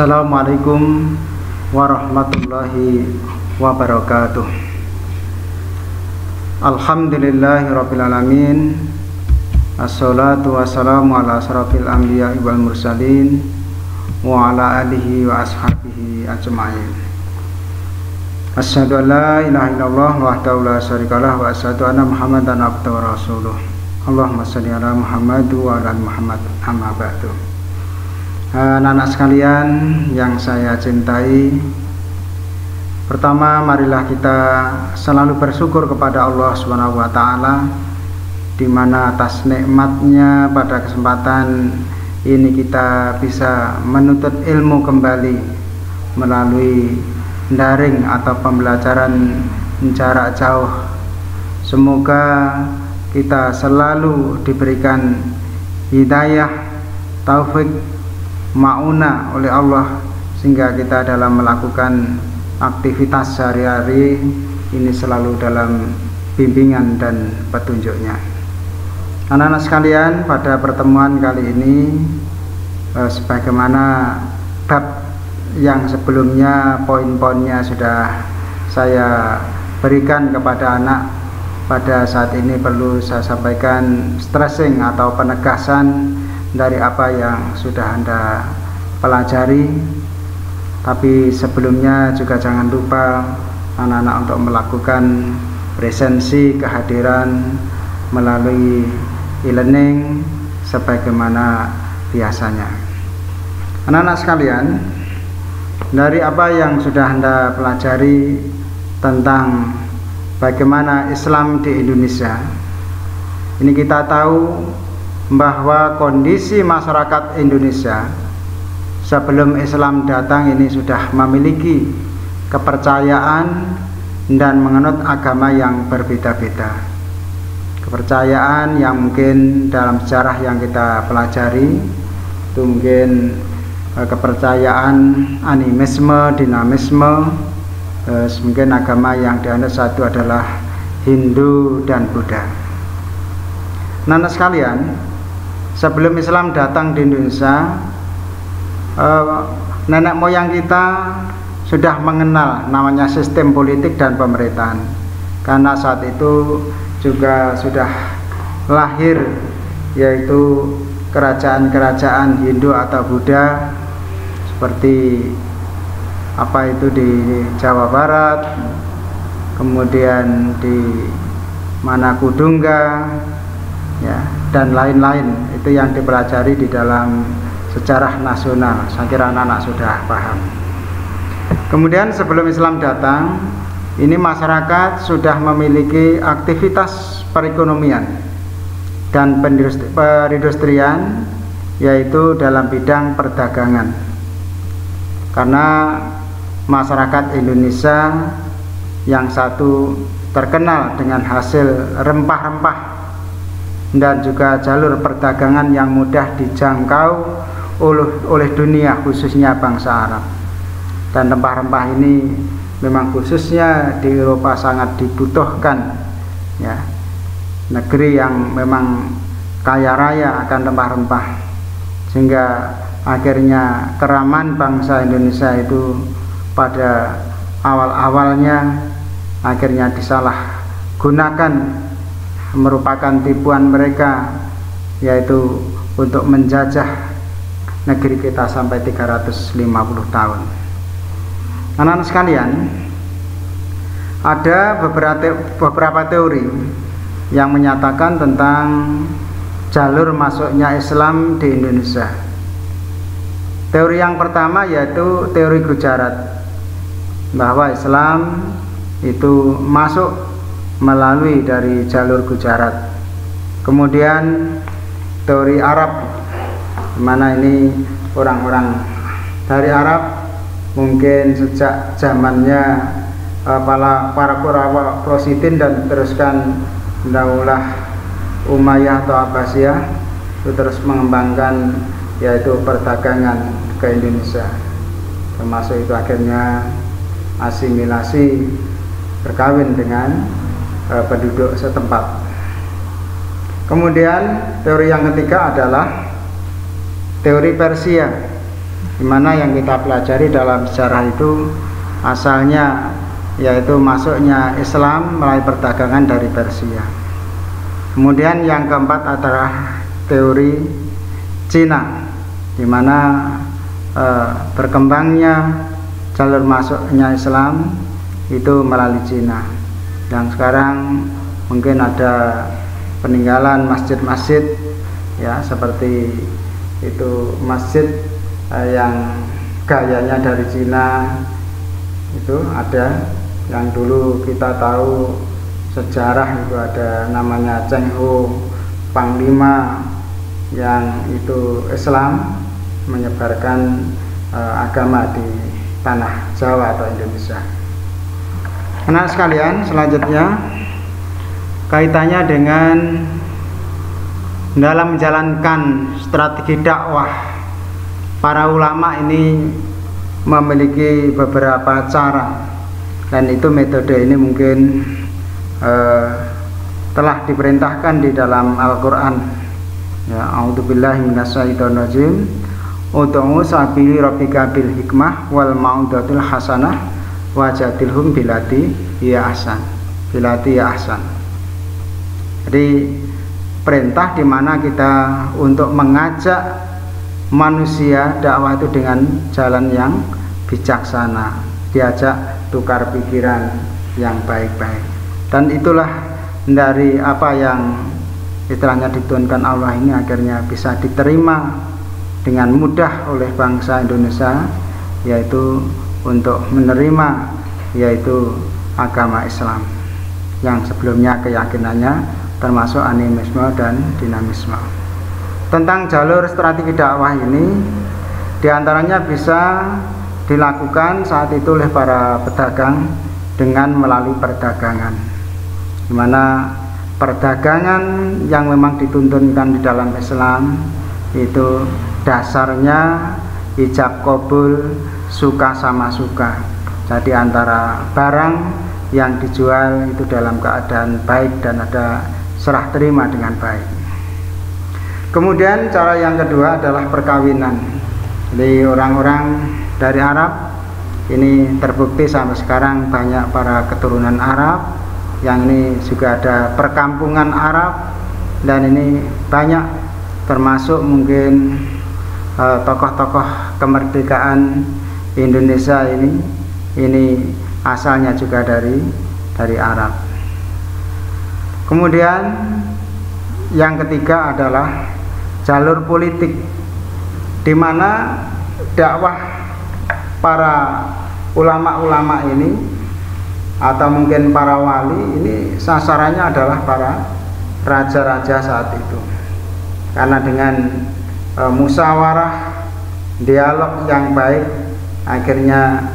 Assalamualaikum warahmatullahi wabarakatuh. Alhamdulillahirabbil alamin. Assalatu wassalamu ala asrofil anbiya wal mursalin wa ala alihi wa ashabihi ajma'in. Asyhadu an la ilaha illallah wahdahu la syarikalah wa asyhadu anna Muhammadan abduhu wa rasuluh. Allahumma shalli ala Muhammad wa ala Muhammad, amma ba'du. Anak-anak sekalian yang saya cintai, pertama marilah kita selalu bersyukur kepada Allah Subhanahu wa taala, di mana atas nikmatnya pada kesempatan ini kita bisa menuntut ilmu kembali melalui daring atau pembelajaran jarak jauh. Semoga kita selalu diberikan hidayah, taufik, mauna oleh Allah, sehingga kita dalam melakukan aktivitas sehari-hari ini selalu dalam bimbingan dan petunjuknya. Anak-anak sekalian, pada pertemuan kali ini sebagaimana bab yang sebelumnya poin-poinnya sudah saya berikan kepada anak, pada saat ini perlu saya sampaikan stressing atau penegasan dari apa yang sudah Anda pelajari. Tapi sebelumnya juga jangan lupa anak-anak untuk melakukan presensi kehadiran melalui e-learning sebagaimana biasanya. Anak-anak sekalian, dari apa yang sudah Anda pelajari tentang bagaimana Islam di Indonesia, ini kita tahu bahwa kondisi masyarakat Indonesia sebelum Islam datang ini sudah memiliki kepercayaan dan menganut agama yang berbeda-beda. Kepercayaan yang mungkin dalam sejarah yang kita pelajari itu mungkin kepercayaan animisme, dinamisme. Mungkin agama yang dianut satu adalah Hindu dan Buddha. Nah, sekalian, sebelum Islam datang di Indonesia, nenek moyang kita sudah mengenal namanya sistem politik dan pemerintahan, karena saat itu juga sudah lahir yaitu kerajaan-kerajaan Hindu atau Buddha, seperti apa itu di Jawa Barat, kemudian di Manakudungga, ya, dan lain-lain. Itu yang dipelajari di dalam sejarah nasional. Saya kira anak-anak sudah paham. Kemudian sebelum Islam datang, ini masyarakat sudah memiliki aktivitas perekonomian dan perindustrian, yaitu dalam bidang perdagangan. Karena masyarakat Indonesia yang satu terkenal dengan hasil rempah-rempah dan juga jalur perdagangan yang mudah dijangkau oleh dunia, khususnya bangsa Arab. Dan rempah-rempah ini memang khususnya di Eropa sangat dibutuhkan, ya. Negeri yang memang kaya raya akan rempah-rempah, sehingga akhirnya keraman bangsa Indonesia itu pada awal-awalnya akhirnya disalahgunakan, merupakan tipuan mereka, yaitu untuk menjajah negeri kita sampai 350 tahun. Anak-anak sekalian, ada beberapa teori yang menyatakan tentang jalur masuknya Islam di Indonesia. Teori yang pertama yaitu teori Gujarat, bahwa Islam itu masuk melalui dari jalur Gujarat. Kemudian teori Arab, dimana ini orang-orang dari Arab mungkin sejak zamannya para Quraisy Prosidin dan teruskan Daulah Umayyah atau Abbasiyah, itu terus mengembangkan yaitu perdagangan ke Indonesia, termasuk itu akhirnya asimilasi, berkawin dengan penduduk setempat. Kemudian teori yang ketiga adalah teori Persia, dimana yang kita pelajari dalam sejarah itu asalnya yaitu masuknya Islam melalui perdagangan dari Persia. Kemudian yang keempat adalah teori Cina, dimana berkembangnya jalur masuknya Islam itu melalui Cina. Yang sekarang mungkin ada peninggalan masjid-masjid ya, seperti itu masjid yang gayanya dari Cina itu ada. Yang dulu kita tahu sejarah itu ada namanya Cheng Ho Panglima yang itu Islam menyebarkan agama di tanah Jawa atau Indonesia. Anak sekalian, selanjutnya kaitannya dengan dalam menjalankan strategi dakwah, para ulama ini memiliki beberapa cara, dan itu metode ini mungkin telah diperintahkan di dalam Al-Quran. Ya, a'udzubillahi minasyaitonirrajim. Ud'u sabili rabbika bil hikmah wal mau'izatil hasanah wajadilhum billati hiya ahsan. Billati hiya ahsan. Jadi perintah di mana kita untuk mengajak manusia dakwah itu dengan jalan yang bijaksana, diajak tukar pikiran yang baik-baik. Dan itulah dari apa yang istilahnya diturunkan Allah ini akhirnya bisa diterima dengan mudah oleh bangsa Indonesia, yaitu untuk menerima yaitu agama Islam yang sebelumnya keyakinannya termasuk animisme dan dinamisme. Tentang jalur strategi dakwah ini diantaranya bisa dilakukan saat itu oleh para pedagang dengan melalui perdagangan, di mana perdagangan yang memang dituntunkan di dalam Islam itu dasarnya ijab kabul, suka sama suka. Jadi antara barang yang dijual itu dalam keadaan baik dan ada serah terima dengan baik. Kemudian cara yang kedua adalah perkawinan. Jadi orang-orang dari Arab ini terbukti sampai sekarang banyak para keturunan Arab, yang ini juga ada perkampungan Arab, dan ini banyak termasuk mungkin tokoh-tokoh kemerdekaan Indonesia ini asalnya juga dari Arab. Kemudian yang ketiga adalah jalur politik, di mana dakwah para ulama-ulama ini atau mungkin para wali ini sasarannya adalah para raja-raja saat itu, karena dengan musyawarah, dialog yang baik, akhirnya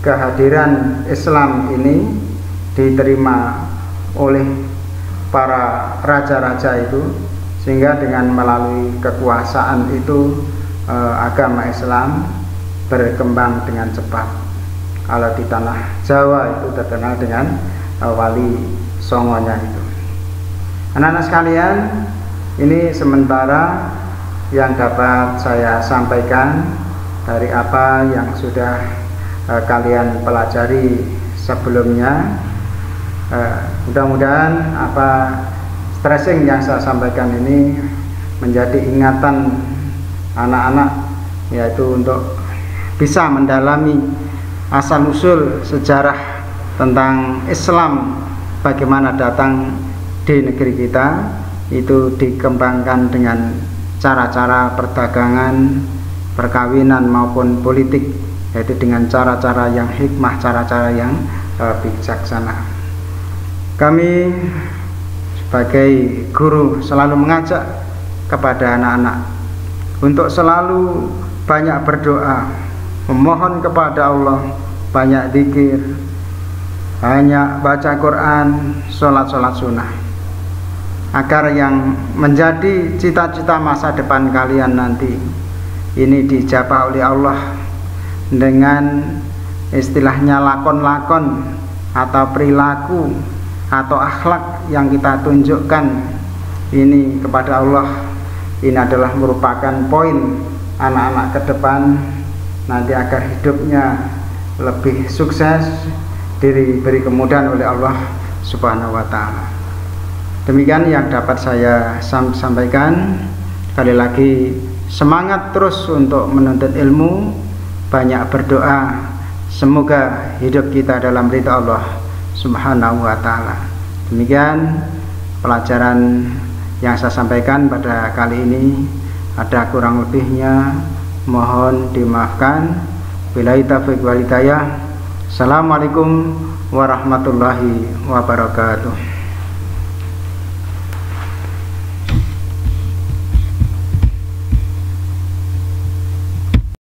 kehadiran Islam ini diterima oleh para raja-raja itu, sehingga dengan melalui kekuasaan itu agama Islam berkembang dengan cepat. Kalau di tanah Jawa itu terkenal dengan Wali Songonya itu. Anak-anak sekalian, ini sementara yang dapat saya sampaikan dari apa yang sudah kalian pelajari sebelumnya. Mudah-mudahan apa stressing yang saya sampaikan ini menjadi ingatan anak-anak, yaitu untuk bisa mendalami asal-usul sejarah tentang Islam, bagaimana datang di negeri kita, itu dikembangkan dengan cara-cara perdagangan, perkawinan maupun politik, yaitu dengan cara-cara yang hikmah, cara-cara yang bijaksana. Kami sebagai guru selalu mengajak kepada anak-anak untuk selalu banyak berdoa, memohon kepada Allah, banyak zikir, banyak baca Quran, sholat sunnah, agar yang menjadi cita-cita masa depan kalian nanti ini dijabah oleh Allah dengan istilahnya lakon-lakon atau perilaku atau akhlak yang kita tunjukkan ini kepada Allah. Ini adalah merupakan poin anak-anak ke depan nanti agar hidupnya lebih sukses, diberi kemudahan oleh Allah Subhanahu wa Ta'ala. Demikian yang dapat saya sampaikan. Sekali lagi, semangat terus untuk menuntut ilmu, banyak berdoa, semoga hidup kita dalam ridha Allah Subhanahu wa Ta'ala. Demikian pelajaran yang saya sampaikan pada kali ini. Ada kurang lebihnya mohon dimaafkan. Billahi taufiq wal hidayah. Assalamualaikum warahmatullahi wabarakatuh.